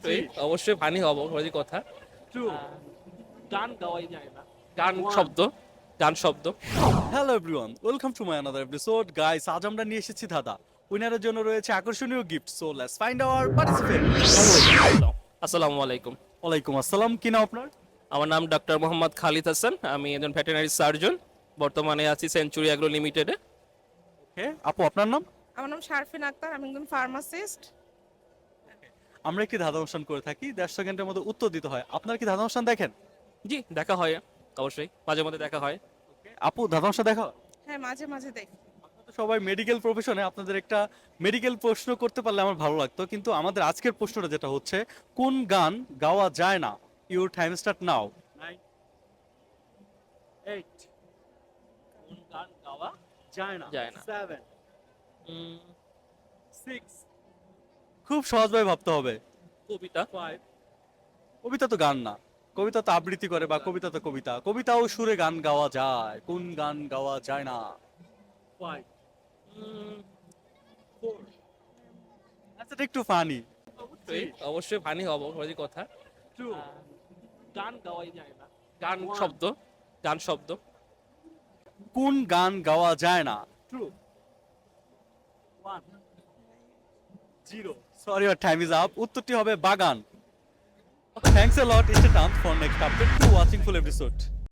অবশ্যই অবশ্যই ফানি হব ওই কথা। ট্রু। গান গাওয়াই যায় না। গান One. শব্দ, গান শব্দ। Hello everyone, welcome to my another episode. Guys, আজ আমরা নিয়ে এসেছি ধাঁধা। উইনারের জন্য রয়েছে আকর্ষণীয় gift. So let's find hour participant. আসসালামু আলাইকুম। ওয়ালাইকুম আসসালাম। কি নাম আপনার? আমার নাম ডক্টর মোহাম্মদ খালিদ হাসান। আমি একজন ভেটেরিনারি সার্জন, বর্তমানে আছি সেঞ্চুরি অ্যাগ্রো লিমিটেডে। ওকে, আপু আপনার নাম? আমার নাম শারফিন আক্তার, আমি একজন ফার্মাসিস্ট। আমরা একটি ধাঁধা অনুষ্ঠান করে থাকি, 1.5 সেকেন্ডের মধ্যে উত্তর দিতে হয়। আপনার কি ধাঁধা অনুষ্ঠান দেখেন? জি, দেখা হয়, অবশ্যই মাঝে মধ্যে দেখা হয়। আপু, ধাঁধা অনুষ্ঠান দেখা হয়? হ্যাঁ, মাঝে মাঝে দেখি। আপনারা তো সবাই মেডিকেল প্রফেশনে, আপনাদের একটা মেডিকেল প্রশ্ন করতে পারলে আমার ভালো লাগতো। কিন্তু আমাদের আজকের প্রশ্নটা যেটা হচ্ছে, কোন গান গাওয়া যায় না? Your time start now. 9, 8. কোন গান গাওয়া যায় না। যায় না। 7, উম, 6, খুব সহজভাবে ভাবতে হবে। কবিতা। 5, কবিতা তো গান না। কবিতা তো আবৃত্তি করে, বা কবিতা তো কবিতা। কবিতাও সুরে গান গাওয়া যায়, কোন গান গাওয়া যায় না? 5, উম, 4. আচ্ছা, এটা একটু ফানি। অবশ্যই অবশ্যই ফানি হব ওই কথা। ট্রু। গান গাওয়াই যায় না। গান One. শব্দ, গান শব্দ। কোন গান গাওয়া যায় না? True. 1, 0. Sorry, your time is up. উত্তরটি হবে বাগান। Thanks a lot, stay town for next update two watching full episode.